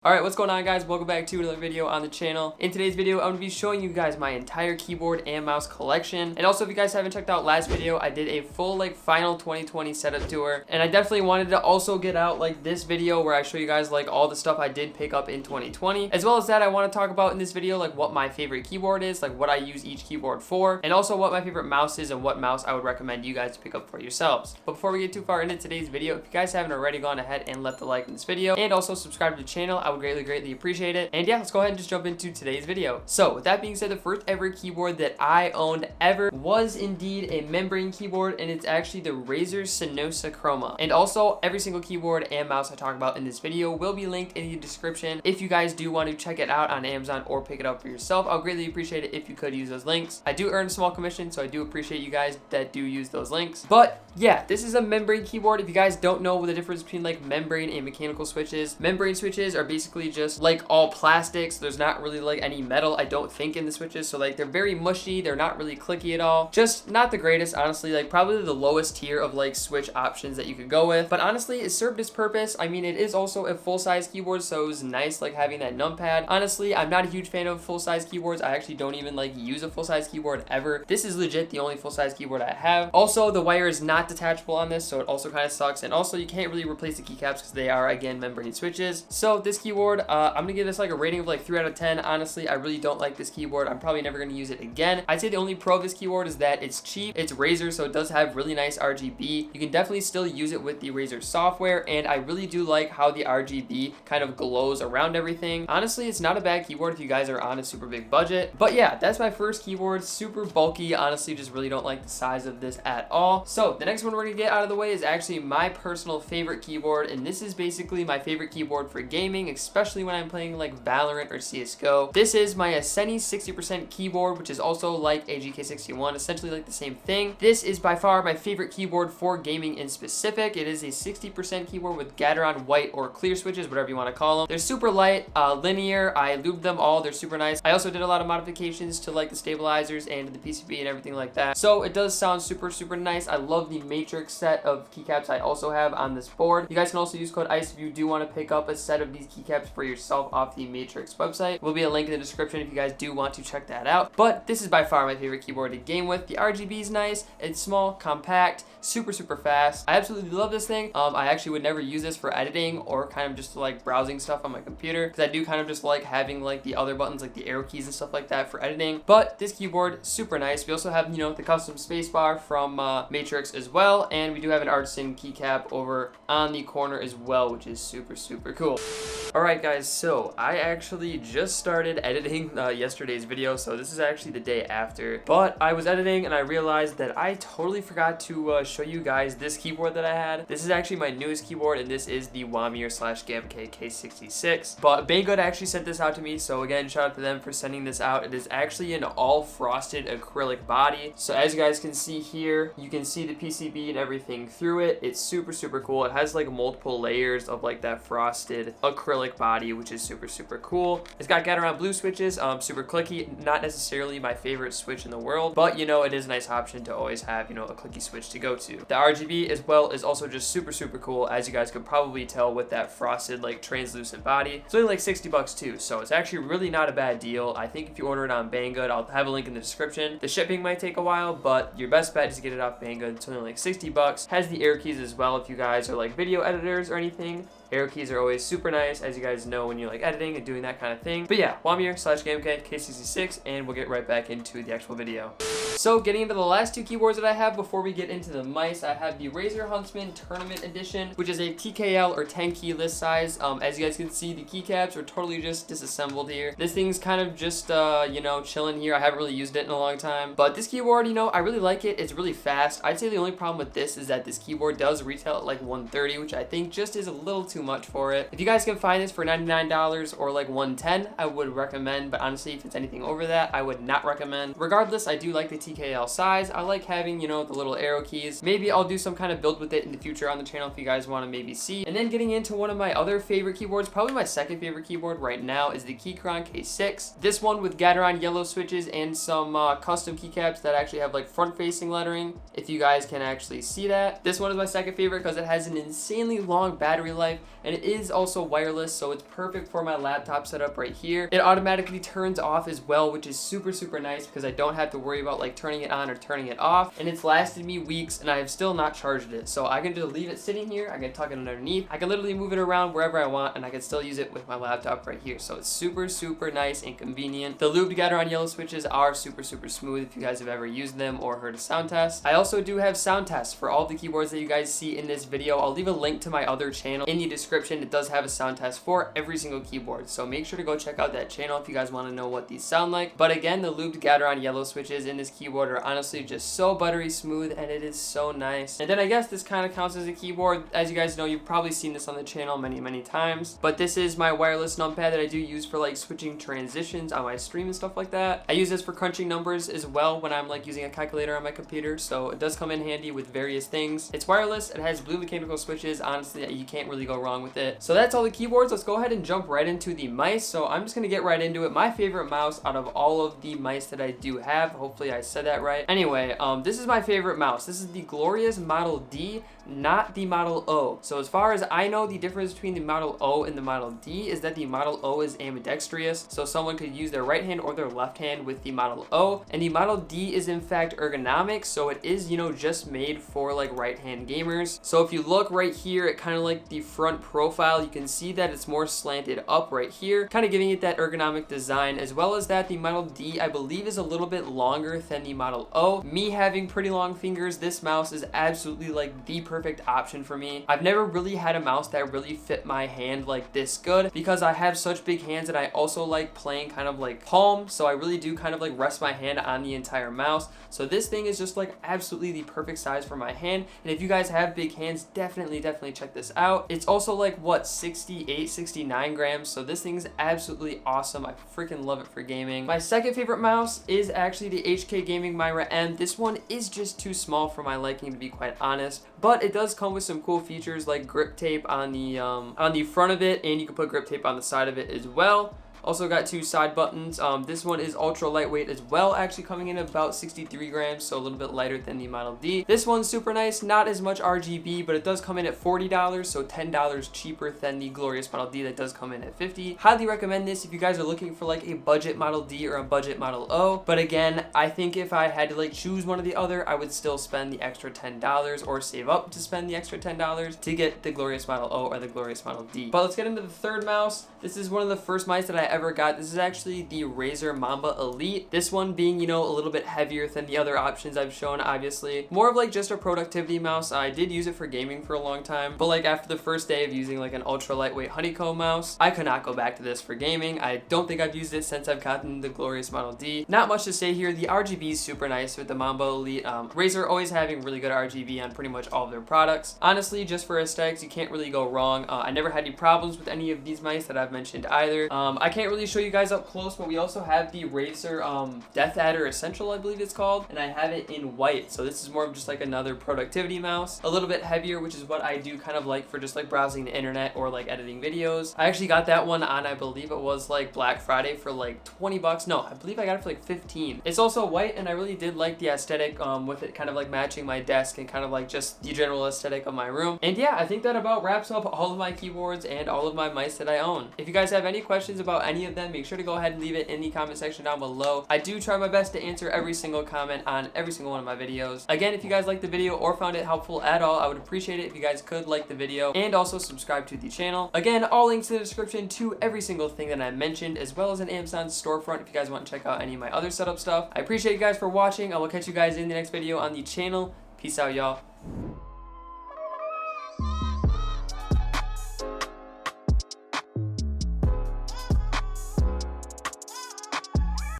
Alright, what's going on, guys? Welcome back to another video on the channel. In today's video, I'm going to be showing you guys my entire keyboard and mouse collection. And also, if you guys haven't checked out last video, I did a full final 2020 setup tour. And I definitely wanted to also get out this video where I show you guys all the stuff I did pick up in 2020. As well as that, I want to talk about in this video what my favorite keyboard is, what I use each keyboard for, and also what my favorite mouse is and what mouse I would recommend you guys to pick up for yourselves. But before we get too far into today's video, if you guys haven't already gone ahead and left a like in this video and also subscribe to the channel, I would greatly appreciate it. And yeah, let's go ahead and just jump into today's video. So with that being said, the first ever keyboard that I owned ever was indeed a membrane keyboard, and it's actually the Razer Synapse Chroma. And also, every single keyboard and mouse I talk about in this video will be linked in the description if you guys do want to check it out on Amazon or pick it up for yourself. I'll greatly appreciate it if you could use those links. I do earn a small commission, so I do appreciate you guys that do use those links. But yeah, this is a membrane keyboard. If you guys don't know the difference between membrane and mechanical switches, membrane switches are basically just all plastics. There's not really any metal, I don't think, in the switches, so they're very mushy. They're not really clicky at all. Just not the greatest, honestly. Probably the lowest tier of switch options that you could go with. But honestly, it served its purpose. I mean, it is also a full-size keyboard, so it was nice having that numpad. Honestly, I'm not a huge fan of full-size keyboards. I actually don't even use a full-size keyboard ever. This is legit the only full-size keyboard I have. Also, the wire is not detachable on this, so it also kind of sucks. And also, you can't really replace the keycaps because they are, again, membrane switches. So this keyboard, I'm gonna give this a rating of 3 out of 10. Honestly, I really don't like this keyboard. I'm probably never gonna use it again. I'd say the only pro of this keyboard is that it's cheap. It's Razer, so it does have really nice RGB. You can definitely still use it with the Razer software, and I really do like how the RGB kind of glows around everything. Honestly, it's not a bad keyboard if you guys are on a super big budget. But yeah, that's my first keyboard. Super bulky. Honestly, just really don't like the size of this at all. So the next one we're gonna get out of the way is actually my personal favorite keyboard, and this is basically my favorite keyboard for gaming, especially when I'm playing Valorant or CSGO. This is my Asusceni 60% keyboard, which is also like a GK61, essentially the same thing. This is by far my favorite keyboard for gaming in specific. It is a 60% keyboard with Gateron white or clear switches, whatever you want to call them. They're super light, linear. I lubed them all. They're super nice. I also did a lot of modifications to the stabilizers and the PCB and everything like that. So it does sound super nice. I love the matrix set of keycaps I also have on this board. You guys can also use code ICE if you do want to pick up a set of these keycaps for yourself off the Matrix website. Will be a link in the description if you guys do want to check that out. But this is by far my favorite keyboard to game with. The RGB is nice. It's small, compact, super fast. I absolutely love this thing. I actually would never use this for editing or kind of just browsing stuff on my computer, because I do kind of just like having the other buttons, the arrow keys and stuff like that for editing. But this keyboard, super nice. We also have, the custom spacebar from Matrix as well, and we do have an Asusceni keycap over on the corner as well, which is super cool. Alright guys, so I actually just started editing yesterday's video, so this is actually the day after. But I was editing and I realized that I totally forgot to show you guys this keyboard that I had. This is actually my newest keyboard, and this is the Gaming K66. But Banggood actually sent this out to me, so again, shout out to them for sending this out. It is actually an all frosted acrylic body. So as you guys can see here, you can see the PCB and everything through it. It's super cool. It has multiple layers of that frosted acrylic body, which is super cool. It's got Gateron blue switches, super clicky. Not necessarily my favorite switch in the world, but it is a nice option to always have, a clicky switch to go to. The RGB as well is also just super cool, as you guys could probably tell with that frosted translucent body. It's only $60 too, so it's actually really not a bad deal. I think if you order it on Banggood, I'll have a link in the description. The shipping might take a while, but your best bet is to get it off Banggood. It's only $60. Has the arrow keys as well if you guys are video editors or anything. Arrow keys are always super nice, as you guys know, when you're editing and doing that kind of thing. But yeah, Gaming K66, and we'll get right back into the actual video. So getting into the last two keyboards that I have before we get into the mice, I have the Razer Huntsman Tournament Edition, which is a TKL or 10 key list size. As you guys can see, the keycaps are totally just disassembled here. This thing's kind of just, chilling here. I haven't really used it in a long time. But this keyboard, I really like it. It's really fast. I'd say the only problem with this is that this keyboard does retail at $130, which I think just is a little too much for it. If you guys can find this for $99 or $110, I would recommend, but honestly, if it's anything over that, I would not recommend. Regardless, I do like the TKL size. I like having, the little arrow keys. Maybe I'll do some kind of build with it in the future on the channel if you guys want to maybe see. And then getting into one of my other favorite keyboards, probably my second favorite keyboard right now, is the Kron K6. This one with Gateron yellow switches and some custom keycaps that actually have front-facing lettering, if you guys can actually see that. This one is my second favorite because it has an insanely long battery life. and it is also wireless, so it's perfect for my laptop setup right here. It automatically turns off as well, which is super nice because I don't have to worry about like turning it on or turning it off, and it's lasted me weeks and I have still not charged it. So I can just leave it sitting here, I can tuck it underneath, I can literally move it around wherever I want, and I can still use it with my laptop right here. So it's super nice and convenient. The lube together on yellow switches are super smooth if you guys have ever used them or heard a sound test. I also do have sound tests for all the keyboards that you guys see in this video. I'll leave a link to my other channel in the description. It does have a sound test for every single keyboard, so make sure to go check out that channel if you guys want to know what these sound like. But again, the lube together on yellow switches in this keyboard are honestly just so buttery smooth, and it is so nice. And then I guess this kind of counts as a keyboard. As you guys know, you've probably seen this on the channel many times, but this is my wireless numpad that I do use for like switching transitions on my stream and stuff like that. I use this for crunching numbers as well when I'm like using a calculator on my computer, so it does come in handy with various things. It's wireless, it has blue mechanical switches. Honestly, you can't really go wrong with it. So that's all the keyboards. Let's go ahead and jump right into the mice. So I'm just gonna get right into it. My favorite mouse out of all of the mice that I do have, hopefully I said that right. Anyway, this is my favorite mouse. This is the glorious Model D, not the Model O. So as far as I know, the difference between the Model O and the Model D is that the Model O is ambidextrous, so someone could use their right hand or their left hand with the Model O, and the Model D is in fact ergonomic, so it is, you know, just made for like right hand gamers. So if you look right here at kind of like the front profile, you can see that it's more slanted up right here, kind of giving it that ergonomic design, as well as that the Model D I believe is a little bit longer than the Model O. Me having pretty long fingers, this mouse is absolutely like the perfect option for me. I've never really had a mouse that really fit my hand like this good because I have such big hands, and I also like playing kind of like palm, so I really do kind of like rest my hand on the entire mouse. So this thing is just like absolutely the perfect size for my hand, and if you guys have big hands, definitely check this out. It's also like what, 69 grams, so this thing's absolutely awesome. I freaking love it for gaming. My second favorite mouse is actually the HK Gaming Myra M. This one is just too small for my liking, to be quite honest, but it does come with some cool features like grip tape on the front of it, and you can put grip tape on the side of it as well. Also got two side buttons. This one is ultra lightweight as well, actually coming in about 63 grams, so a little bit lighter than the Model D. This one's super nice, not as much RGB, but it does come in at $40, so $10 cheaper than the glorious Model D that does come in at $50. Highly recommend this if you guys are looking for like a budget Model D or a budget Model O, but again, I think if I had to like choose one or the other, I would still spend the extra $10 or save up to spend the extra $10 to get the glorious Model O or the glorious Model D. But let's get into the third mouse. This is one of the first mice that I ever got. This is actually the Razer Mamba Elite. This one being, you know, a little bit heavier than the other options I've shown, obviously. More of like just a productivity mouse. I did use it for gaming for a long time, but like after the first day of using like an ultra lightweight honeycomb mouse, I could not go back to this for gaming. I don't think I've used it since I've gotten the glorious Model D. Not much to say here. The RGB is super nice with the Mamba Elite. Razer always having really good RGB on pretty much all of their products. Honestly, just for aesthetics, you can't really go wrong. I never had any problems with any of these mice that I've mentioned either. I can't really show you guys up close, but we also have the Razer DeathAdder Essential, I believe it's called, and I have it in white, so this is more of just like another productivity mouse, a little bit heavier, which is what I do kind of like for just like browsing the internet or like editing videos. I actually got that one on, I believe it was like Black Friday for like 20 bucks. No, I believe I got it for like 15. It's also white, and I really did like the aesthetic with it kind of like matching my desk and kind of like just the general aesthetic of my room. And yeah, I think that about wraps up all of my keyboards and all of my mice that I own. If you guys have any questions about any of them, make sure to go ahead and leave it in the comment section down below. I do try my best to answer every single comment on every single one of my videos. Again, if you guys liked the video or found it helpful at all, I would appreciate it if you guys could like the video and also subscribe to the channel. Again, all links in the description to every single thing that I mentioned, as well as an Amazon storefront if you guys want to check out any of my other setup stuff. I appreciate you guys for watching. I will catch you guys in the next video on the channel. Peace out, y'all.